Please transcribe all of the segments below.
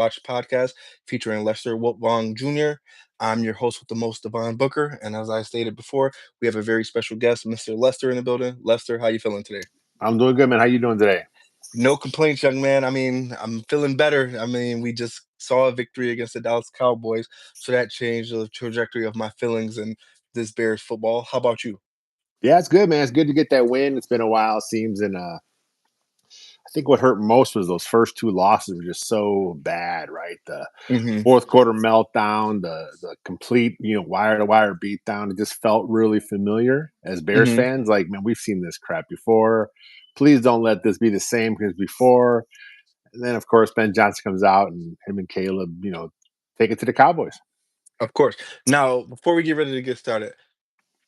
Watch podcast featuring Lester Wiltfong Jr. I'm your host with the most, Devon Booker, and as I stated before, we have a very special guest, Mr. Lester, in the building. Lester, how you feeling today? I'm doing good, man. How you doing today? No complaints, young man. I mean, I'm feeling better. I mean, we just saw a victory against the Dallas Cowboys, so that changed the trajectory of my feelings in this Bears football. How about you? Yeah, it's good, man. It's good to get that win. It's been a while, it seems, and I think what hurt most was those first two losses were just so bad, right? The Hmm. fourth quarter meltdown, the complete wire to wire beatdown. It just felt really familiar as Bears Hmm. fans. Like, man, we've seen this crap before. Please don't let this be the same as before. And then, of course, Ben Johnson comes out and him and Caleb, take it to the Cowboys. Of course. Now, before we get ready to get started,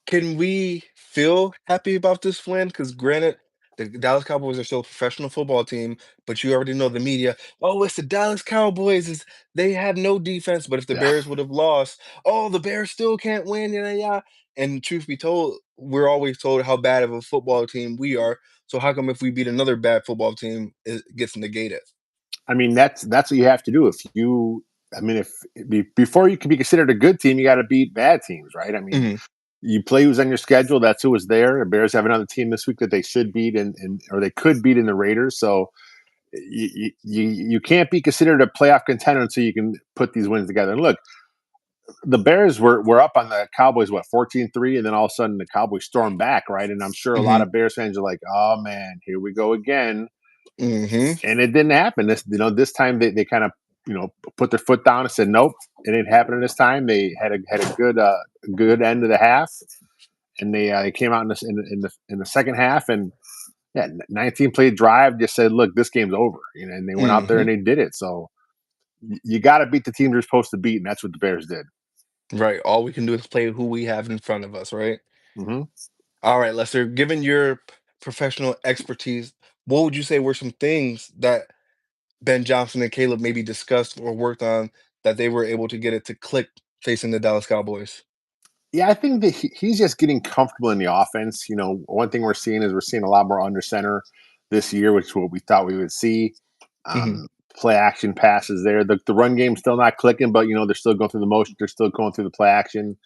can we feel happy about this win? Because granted, the Dallas Cowboys are still a professional football team, but you already know the media. Oh, it's the Dallas Cowboys. They have no defense. But if the Yeah. Bears would have lost, oh, the Bears still can't win. Yeah, yeah. And truth be told, we're always told how bad of a football team we are. So how come if we beat another bad football team, it gets negated? I mean, that's what you have to do. If before you can be considered a good team, you got to beat bad teams, right? I mean, Hmm. you play who's on your schedule. That's who was there. The Bears have another team this week that they should beat, or they could beat in the Raiders. So you can't be considered a playoff contender until you can put these wins together. And look, the Bears were up on the Cowboys 14-3, and then all of a sudden the Cowboys stormed back, right? And I'm sure a lot Hmm. of Bears fans are like, "Oh man, here we go again." Hmm. And it didn't happen. This time they kind of put their foot down and said, "Nope, it ain't happening this time." They had a good end of the half, and they came out in the second half, and yeah, 19 play drive just said, "Look, this game's over," and they went out there Hmm. and they did it. So you got to beat the team you're supposed to beat, and that's what the Bears did. Right. All we can do is play who we have in front of us, right? Hmm. All right, Lester, given your professional expertise, what would you say were some things that Ben Johnson and Caleb maybe discussed or worked on that they were able to get it to click facing the Dallas Cowboys? Yeah, I think that he's just getting comfortable in the offense. One thing we're seeing a lot more under center this year, which is what we thought we would see. Hmm. Play action passes there. The run game's still not clicking, but they're still going through the motion. They're still going through the play action.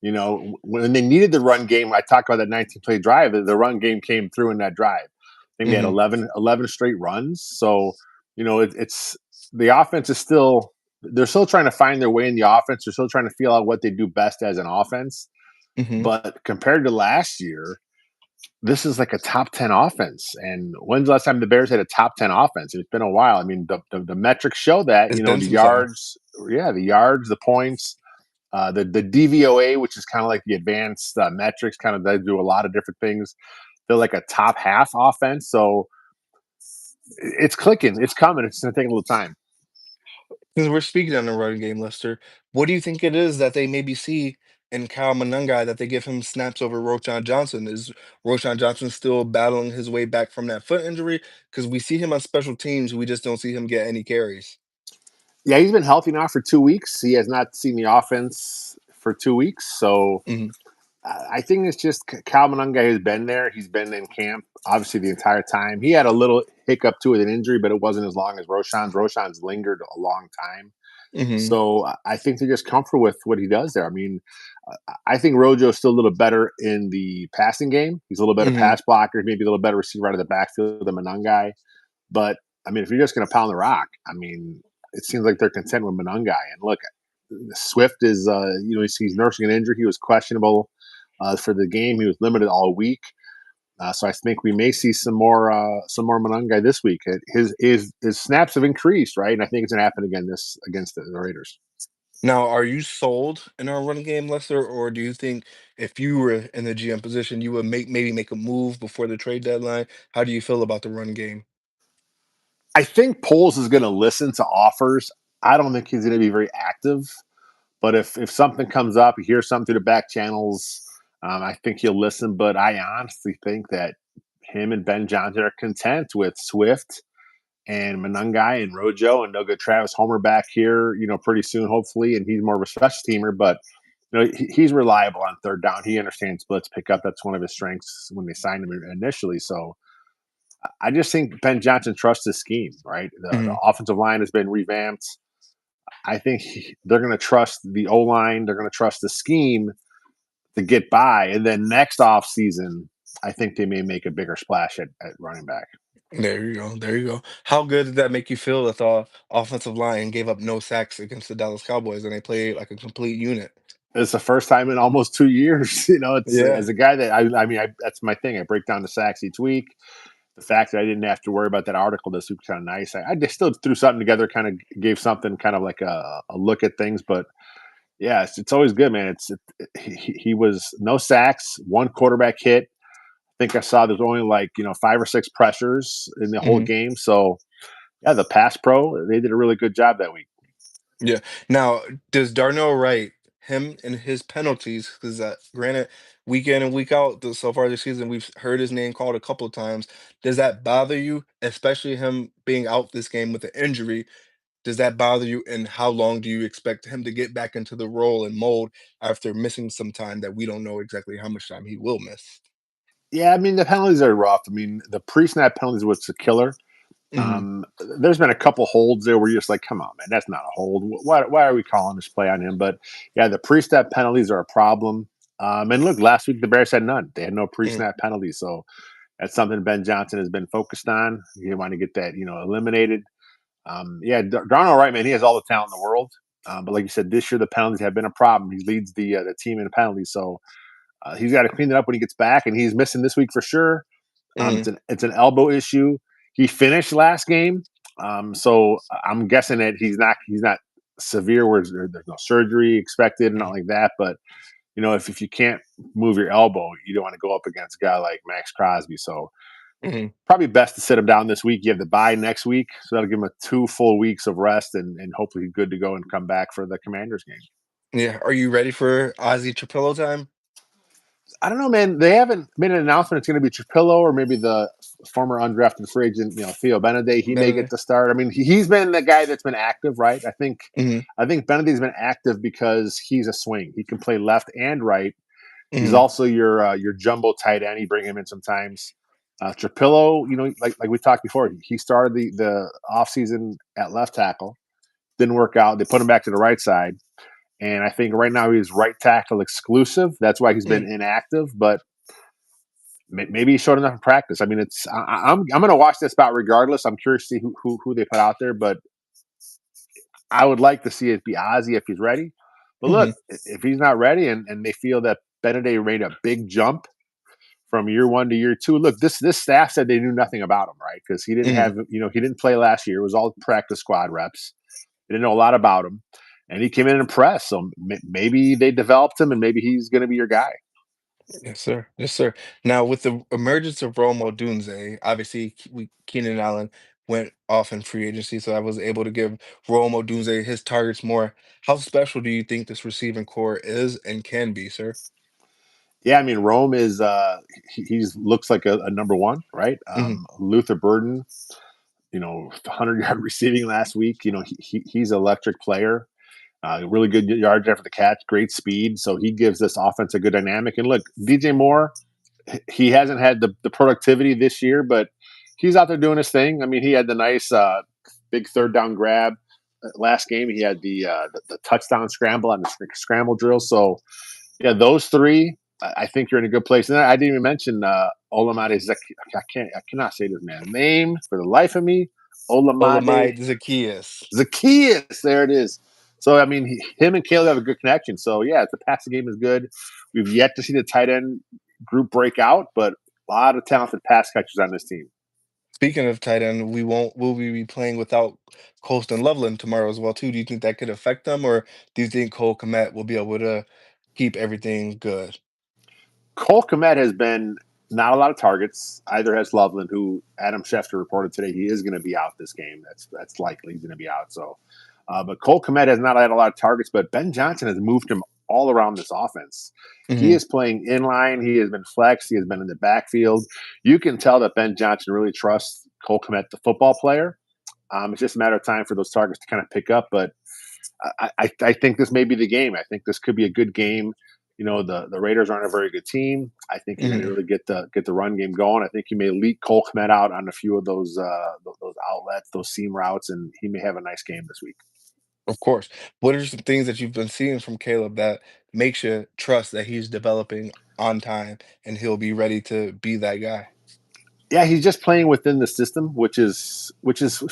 When they needed the run game, I talked about that 19 play drive. The run game came through in that drive. I think they had Hmm. 11 straight runs. So it's the offense is still they're still trying to find their way in the offense. They're still trying to feel out what they do best as an offense. Hmm. But compared to last year, this is like a top 10 offense. And when's the last time the Bears had a top 10 offense? It's been a while. I mean, the metrics show that, It's been the some time. yards, yeah, the yards, the points, the DVOA, which is kind of like the advanced metrics, kind of they do a lot of different things. They're like a top half offense. So it's clicking, it's coming. It's going to take a little time. Since we're speaking on the running game, Lester, what do you think it is that they maybe see in Kyle Manungai that they give him snaps over Roshan Johnson? Is Roshan Johnson still battling his way back from that foot injury? Because we see him on special teams, we just don't see him get any carries. Yeah, he's been healthy now for 2 weeks. He has not seen the offense for 2 weeks. So Hmm. I think it's just Kyle Monangai has been there. He's been in camp obviously the entire time. He had a little hiccup too with an injury, but it wasn't as long as Roshan's. Roshan's lingered a long time. Hmm. So I think they're just comfortable with what he does there. I mean, I think Rojo is still a little better in the passing game. He's a little better Hmm. pass blocker, maybe a little better receiver out of the backfield than Monangai. But I mean, if you're just going to pound the rock, I mean, it seems like they're content with Monangai. And look, Swift is, he's nursing an injury. He was questionable for the game. He was limited all week. So I think we may see some more Monangai this week. His snaps have increased, right? And I think it's going to happen again this against the Raiders. Now, are you sold in our running game, Lester, or do you think if you were in the GM position, you would maybe make a move before the trade deadline? How do you feel about the run game? I think Poles is going to listen to offers. I don't think he's going to be very active. But if something comes up, he hears something through the back channels, I think he'll listen. But I honestly think that him and Ben Johnson are content with Swift and Monangai and Rojo, and they'll get Travis Homer back here, pretty soon, hopefully. And he's more of a special teamer, but he's reliable on third down. He understands blitz pickup. That's one of his strengths when they signed him initially. So I just think Ben Johnson trusts his scheme, right? The offensive line has been revamped. I think they're going to trust the O line. They're going to trust the scheme to get by. And then next off season, I think they may make a bigger splash at running back. There you go. There you go. How good did that make you feel that the offensive line gave up no sacks against the Dallas Cowboys and they played like a complete unit? It's the first time in almost 2 years. It's Yeah. as a guy that that's my thing. I break down the sacks each week. The fact that I didn't have to worry about that article this week was kind of nice. I just still threw something together, kind of gave something kind of like a look at things. But yeah, it's always good, man. He was no sacks, one quarterback hit. I think I saw there's only like 5 or 6 pressures in the whole Mhm. game. So yeah, the pass pro they did a really good job that week. Yeah. Now, does Darnell Wright, him and his penalties, because granted, week in and week out, so far this season, we've heard his name called a couple of times. Does that bother you, especially him being out this game with an injury? Does that bother you? And how long do you expect him to get back into the role and mold after missing some time that we don't know exactly how much time he will miss? Yeah, I mean the penalties are rough. I mean the pre-snap penalties was a killer. Hmm. There's been a couple holds there where you're just like, come on, man, that's not a hold. Why are we calling this play on him? But yeah, the pre-snap penalties are a problem. And look, last week the Bears had none. They had no Hmm. pre-snap penalties. So that's something Ben Johnson has been focused on. You want to get that, eliminated. Yeah, Darnell Wright, man, he has all the talent in the world. But like you said, this year the penalties have been a problem. He leads the team in penalties. So he's got to clean it up when he gets back, and he's missing this week for sure. Hmm. It's an elbow issue. He finished last game, so I'm guessing that he's not severe where there's no surgery expected, not like that. But if you can't move your elbow, you don't want to go up against a guy like Max Crosby. So Hmm. probably best to sit him down this week. You have the bye next week, so that'll give him 2 full weeks of rest, and hopefully he's good to go and come back for the Commanders game. Yeah. Are you ready for Ozzy Trapillo time? I don't know, man. They haven't made an announcement. It's going to be Trapillo or maybe the former undrafted free agent, Theo Beneday. He may get Benedict? the start. I mean, he's been the guy that's been active, right? I think Hmm. I think Beneday's been active because he's a swing. He can play left and right. He's Hmm. also your jumbo tight end. You bring him in sometimes. Trapillo, like we talked before, he started the offseason at left tackle. Didn't work out. They put him back to the right side. And I think right now he's right tackle exclusive. That's why he's been inactive. But maybe he showed enough in practice. I mean, I'm going to watch this spot regardless. I'm curious to see who they put out there, but I would like to see it be Ozzy if he's ready. But look, Hmm. if he's not ready and they feel that Beneday made a big jump from year one to year two, look, this staff said they knew nothing about him, right? Because he didn't Hmm. have, he didn't play last year. It was all practice squad reps. They didn't know a lot about him, and he came in and impressed. So maybe they developed him, and maybe he's going to be your guy. Yes, sir. Yes, sir. Now, with the emergence of Rome Odunze, obviously Keenan Allen went off in free agency, so I was able to give Rome Odunze his targets more. How special do you think this receiving core is and can be, sir? Yeah, I mean Rome is he's looks like a number one, right? Hmm. Luther Burden, 100-yard receiving last week. He's an electric player. Really good yards after the catch, great speed. So he gives this offense a good dynamic. And look, DJ Moore, he hasn't had the productivity this year, but he's out there doing his thing. I mean, he had the nice big third down grab last game. He had the touchdown scramble on the scramble drill. So yeah, those three, I think you're in a good place. And I didn't even mention Olamide I cannot say this man's name for the life of me. Olamide Olamide Zacchaeus. Zacchaeus. There it is. So I mean, him and Caleb have a good connection. So yeah, the passing game is good. We've yet to see the tight end group break out, but a lot of talented pass catchers on this team. Speaking of tight end, will we be playing without Colston Loveland tomorrow as well too? Do you think that could affect them, or do you think Cole Kmet will be able to keep everything good? Cole Kmet has been not a lot of targets. Either has Loveland, who Adam Schefter reported today he is going to be out this game. That's likely he's going to be out. So, but Cole Kmet has not had a lot of targets. But Ben Johnson has moved him all around this offense. He Hmm. is playing in line. He has been flexed. He has been in the backfield. You can tell that Ben Johnson really trusts Cole Kmet, the football player. It's just a matter of time for those targets to kind of pick up. But I think this may be the game. I think this could be a good game. The Raiders aren't a very good team. I think you're going to Hmm. really get the run game going. I think you may leak Cole Kmet out on a few of those outlets, those seam routes, and he may have a nice game this week. Of course. What are some things that you've been seeing from Caleb that makes you trust that he's developing on time and he'll be ready to be that guy? Yeah, he's just playing within the system, which is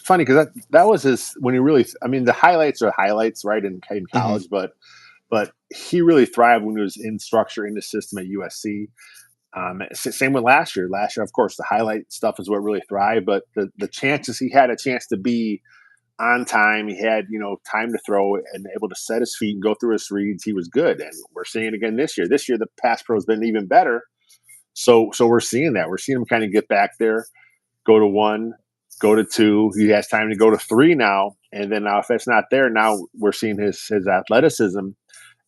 funny because that was his when he really. I mean, the highlights are highlights, right, in Mhm, college, but he really thrived when he was in structure in the system at USC. Same with last year. Last year, of course, the highlight stuff is what really thrived, but the chances he had a chance to be on time, he had time to throw and able to set his feet and go through his reads. He was good, and we're seeing it again this year. This year, the pass pro has been even better. So we're seeing that. We're seeing him kind of get back there, go to one, go to two. He has time to go to three now, and then now if that's not there, now we're seeing his athleticism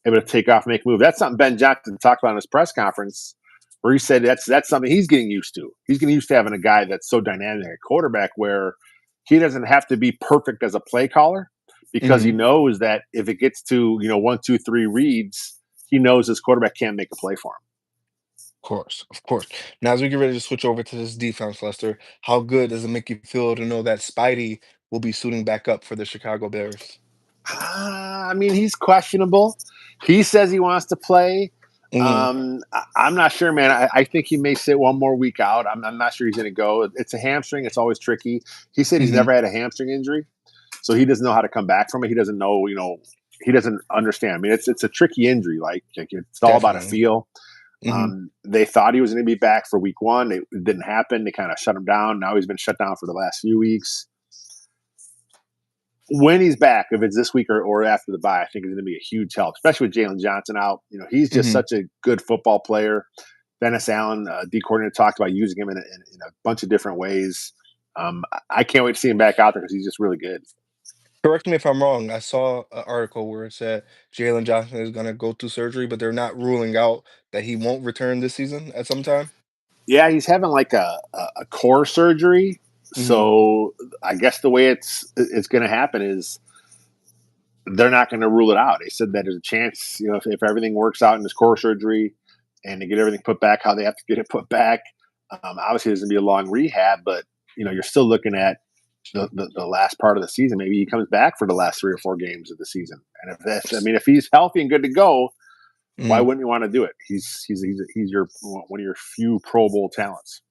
able to take off, make a move. That's something Ben Johnson talked about in his press conference, where he said that's something he's getting used to. He's getting used to having a guy that's so dynamic, a quarterback, where he doesn't have to be perfect as a play caller because he mhm. knows that if it gets to one, two, three reads, he knows his quarterback can't make a play for him. Of course, of course. Now, as we get ready to switch over to this defense, Lester, how good does it make you feel to know that Spidey will be suiting back up for the Chicago Bears? I mean, he's questionable. He says he wants to play. Mhm, I'm not sure, man. I think he may sit one more week out. I'm not sure he's going to go. It's a hamstring. It's always tricky. He said he's mhm. never had a hamstring injury, so he doesn't know how to come back from it. He doesn't know, he doesn't understand. I mean, it's a tricky injury. Like it's all about a Definitely. feel. Mhm, They thought he was going to be back for week one. It didn't happen. They kind of shut him down. Now he's been shut down for the last few weeks. When he's back, if it's this week or after the bye, I think it's going to be a huge help, especially with Jalen Johnson out. He's just mhm. such a good football player. Dennis Allen, D coordinator, talked about using him in a bunch of different ways. I can't wait to see him back out there because he's just really good. Correct me if I'm wrong. I saw an article where it said Jalen Johnson is going to go through surgery, but they're not ruling out that he won't return this season at some time. Yeah, he's having like a core surgery. Mhm, So I guess the way it's going to happen is they're not going to rule it out. They said that there's a chance, if everything works out in this core surgery and they get everything put back how they have to get it put back. Obviously, there's going to be a long rehab, but you're still looking at the last part of the season. Maybe he comes back for the last 3 or 4 games of the season. And if he's healthy and good to go, why mhm. wouldn't you want to do it? He's your one of your few Pro Bowl talents.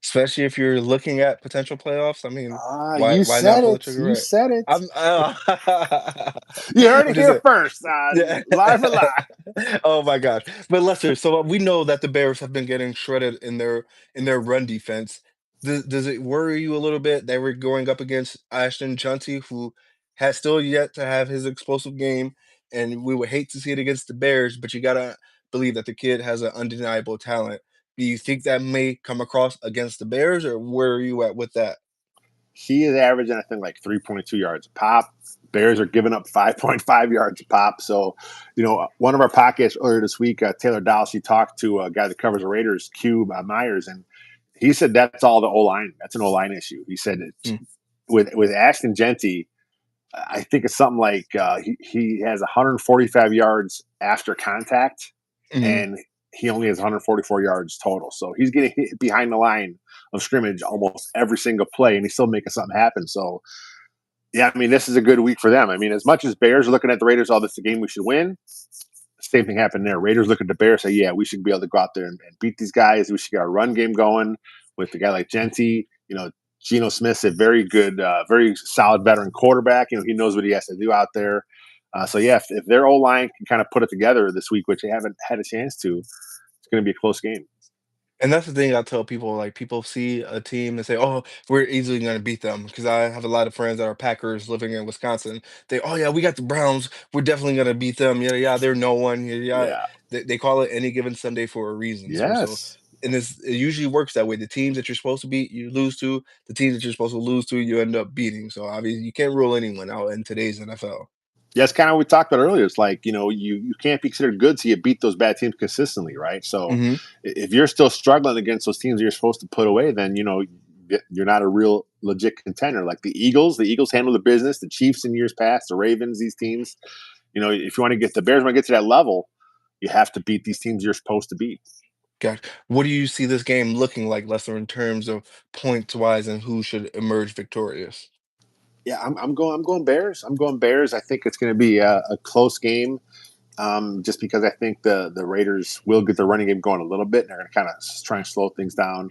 Especially if you're looking at potential playoffs. I mean, You why not said pull the it. trigger You right? said it. I'm You heard I'm it just here saying. first. Yeah. Live for live. Oh my gosh. But Lester, so we know that the Bears have been getting shredded in their run defense. Does it worry you a little bit that we're going up against Ashton Chunty, who has still yet to have his explosive game, and we would hate to see it against the Bears, but you gotta believe that the kid has an undeniable talent. Do you think that may come across against the Bears, or where are you at with that? He is averaging, I think, like 3.2 yards a pop. Bears are giving up 5.5 yards a pop. So, one of our podcasts earlier this week, Taylor Dowse, he talked to a guy that covers the Raiders, Cube Myers, and he said that's all the O line. That's an O line issue. He said Mm, with Ashton Genty, I think it's something like he has 145 yards after contact, mhm. and he only has 144 yards total. So he's getting hit behind the line of scrimmage almost every single play, and he's still making something happen. So yeah, I mean, this is a good week for them. I mean, as much as Bears are looking at the Raiders, oh, this is a game we should win. Same thing happened there. Raiders look at the Bears, say, yeah, we should be able to go out there and beat these guys. We should get our run game going with a guy like Genty. Geno Smith's a very good, very solid veteran quarterback. He knows what he has to do out there. So yeah, if their O line can kind of put it together this week, which they haven't had a chance to, it's going to be a close game. And that's the thing I tell people, like, people see a team and say, "Oh, we're easily gonna beat them." Because I have a lot of friends that are Packers living in Wisconsin. They, "Oh yeah, we got the Browns. We're definitely gonna beat them." Yeah, yeah, they're no one. Yeah, yeah. Yeah. They call it any given Sunday for a reason. So, Yes. and it usually works that way. The teams that you're supposed to beat, you lose to. The teams that you're supposed to lose to, you end up beating. So obviously, you can't rule anyone out in today's NFL. Yeah, it's kind of what we talked about earlier. It's like, you can't be considered good till you beat those bad teams consistently, right? So Hmm. if you're still struggling against those teams you're supposed to put away, then you're not a real legit contender. Like the Eagles handle the business. The Chiefs in years past, the Ravens, these teams. If you want to get the Bears want to get to that level, you have to beat these teams you're supposed to beat. Got. What do you see this game looking like, Lester, in terms of points wise, and who should emerge victorious? Yeah, I'm going Bears. I'm going Bears. I think it's going to be a close game. Just because I think the Raiders will get the running game going a little bit, and they're going to kind of try and slow things down.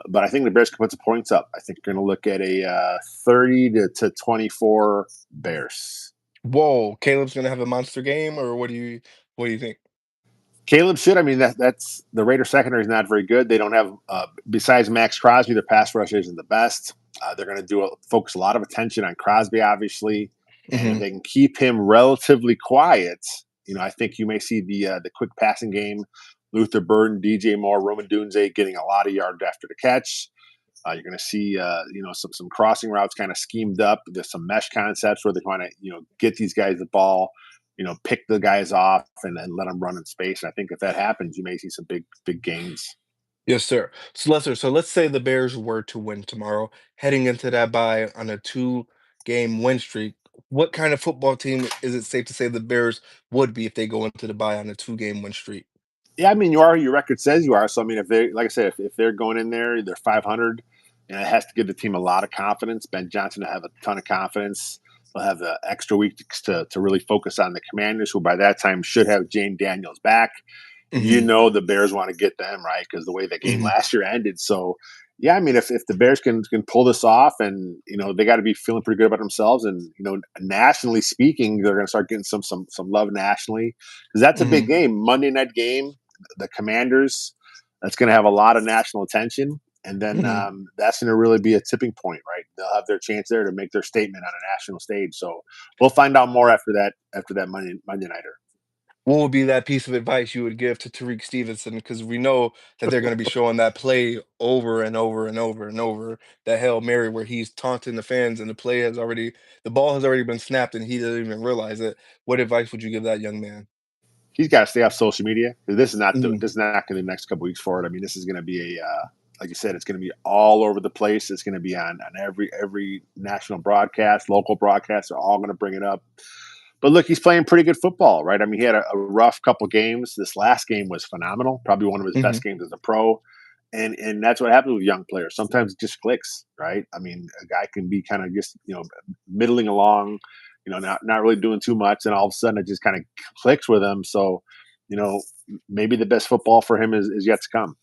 But I think the Bears can put the points up. I think you're going to look at a 30 to 24 Bears. Whoa, Caleb's gonna have a monster game, or what do you think? Caleb should. I mean, that's the Raider secondary is not very good. They don't have besides Max Crosby, their pass rush isn't the best. They're going to focus a lot of attention on Crosby, obviously, and if Hmm. they can keep him relatively quiet, I think you may see the quick passing game. Luther Burden, DJ Moore, Roman Dunze getting a lot of yards after the catch. You're going to see, some crossing routes kind of schemed up. There's some mesh concepts where they want to, get these guys the ball, pick the guys off and let them run in space. And I think if that happens, you may see some big gains. Yes, sir. So let's say the Bears were to win tomorrow, heading into that bye on a two-game win streak. What kind of football team is it safe to say the Bears would be if they go into the bye on a two-game win streak? Yeah, I mean, you are your record says you are. So I mean, if they like I said, if they're going in there, they're 500, and it has to give the team a lot of confidence. Ben Johnson will have a ton of confidence. They'll have the extra week to really focus on the Commanders, who by that time should have Jane Daniels back. Hmm. The Bears want to get them right because the way the game Hmm. last year ended. So yeah, I mean, if the Bears can pull this off, and they got to be feeling pretty good about themselves, and nationally speaking, they're going to start getting some love nationally because that's a Hmm. big game, Monday night game, the Commanders. That's going to have a lot of national attention, and then Hmm. that's going to really be a tipping point, right? They'll have their chance there to make their statement on a national stage. So we'll find out more after that Monday nighter. What would be that piece of advice you would give to Tariq Stevenson? Because we know that they're going to be showing that play over and over and over and over, that Hail Mary where he's taunting the fans and the ball has already been snapped and he doesn't even realize it. What advice would you give that young man? He's got to stay off social media. This is not Mhm, this is not going to be the next couple weeks for it. I mean, this is going to be a like you said, it's going to be all over the place. It's going to be on every national broadcast, local broadcasts are all going to bring it up. But look, he's playing pretty good football, right? I mean, he had a rough couple games. This last game was phenomenal, probably one of his mhm. best games as a pro. And that's what happens with young players. Sometimes it just clicks, right? I mean, a guy can be kind of just middling along, not really doing too much, and all of a sudden it just kind of clicks with him. So, you know, maybe the best football for him is yet to come.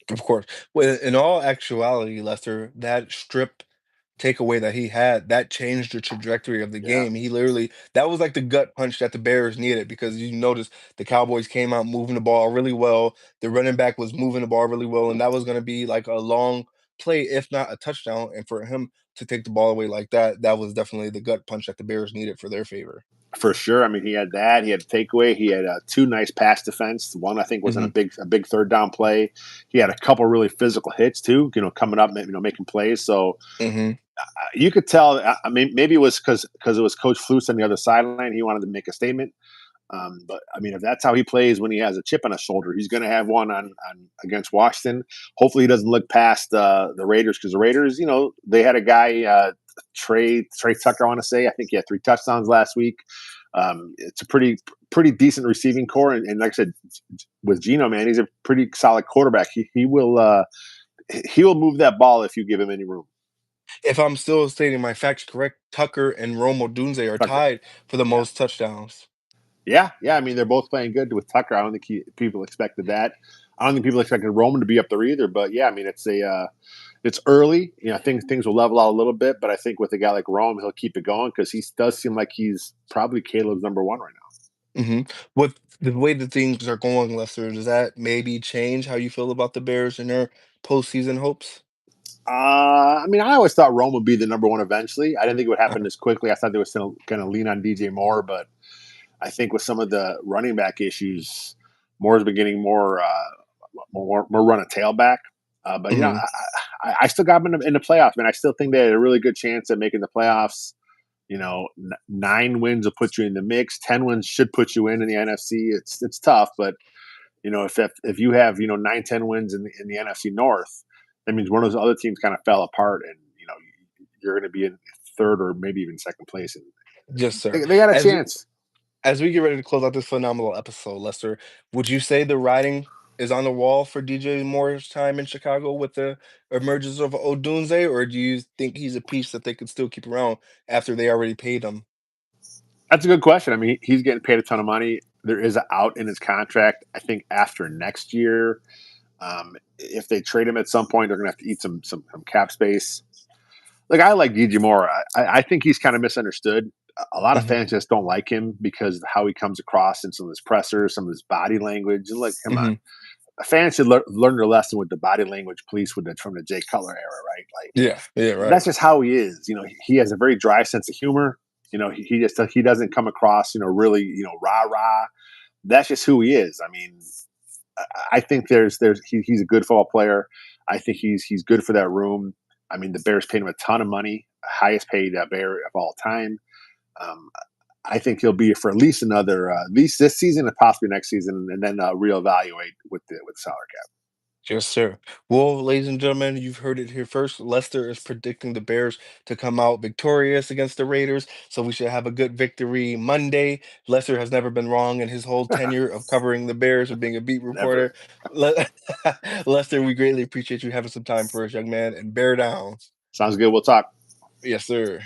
Of course. Well, in all actuality, Lester, that strip takeaway that he had, that changed the trajectory of the Yeah, game. That was like the gut punch that the Bears needed because you notice the Cowboys came out moving the ball really well. The running back was moving the ball really well, and that was going to be like a long play, if not a touchdown. And for him to take the ball away like that, that was definitely the gut punch that the Bears needed for their favor. for sure. I mean, he had that. He had takeaway. He had two nice pass defense. One I think was in Hmm. a big third down play. He had a couple really physical hits too. Coming up, making plays. So Hmm. you could tell. I mean, maybe it was because it was Coach Flus on the other sideline. He wanted to make a statement. But I mean, if that's how he plays when he has a chip on his shoulder, he's going to have one on against Washington. Hopefully, he doesn't look past the Raiders because the Raiders, they had a guy Trey Tucker. I want to say I think he had 3 touchdowns last week. It's a pretty decent receiving core, and like I said, with Geno, man, he's a pretty solid quarterback. He will move that ball if you give him any room. If I'm still stating my facts correct, Tucker and Romo Dunze are Tucker, tied for the yeah. most touchdowns. Yeah. I mean, they're both playing good with Tucker. I don't think people expected that. I don't think people expected Roman to be up there either. But yeah, I mean, it's early. Things will level out a little bit. But I think with a guy like Rome, he'll keep it going because he does seem like he's probably Caleb's number one right now. Hmm. With the way that things are going, Lester, does that maybe change how you feel about the Bears and their postseason hopes? I mean, I always thought Rome would be the number one eventually. I didn't think it would happen Uh-huh. this quickly. I thought they were still going to lean on DJ Moore, but I think with some of the running back issues, Moore's been getting more run a tailback. But Hmm. I still got them in the playoffs, man. I still think they had a really good chance at making the playoffs. 9 wins will put you in the mix. 10 wins should put you in the NFC. It's tough, but if you have 9 10 wins in the NFC North, that means one of those other teams kind of fell apart, and you're going to be in third or maybe even second place, and Yes, they, sir. they got a As chance. as we get ready to close out this phenomenal episode, Lester, would you say the writing is on the wall for DJ Moore's time in Chicago with the emergence of Odunze, or do you think he's a piece that they could still keep around after they already paid him? That's a good question. I mean, he's getting paid a ton of money. There is an out in his contract. I think after next year, if they trade him at some point, they're going to have to eat some cap space. Like I like DJ Moore. I think he's kind of misunderstood. A lot of Mhm, fans just don't like him because of how he comes across in some of his pressers, some of his body language. And like, come on, mhm. fans should learn their lesson with the body language police with the from the Jay Cutler era, right? Like Yeah, yeah, right. that's just how he is. He has a very dry sense of humor. He just he doesn't come across, really, rah rah. That's just who he is. I mean, I think he's a good football player. I think he's good for that room. I mean, the Bears paid him a ton of money, highest paid Bear of all time. Um, I think he'll be for at least another, at least this season and possibly next season, and then reevaluate with salary cap. Yes, sir. Well, ladies and gentlemen, you've heard it here first. Lester is predicting the Bears to come out victorious against the Raiders, so we should have a good victory Monday. Lester has never been wrong in his whole tenure of covering the Bears or being a beat Never. reporter. Le- Lester, we greatly appreciate you having some time for us, young man, and bear down. Sounds good. We'll talk. Yes, sir.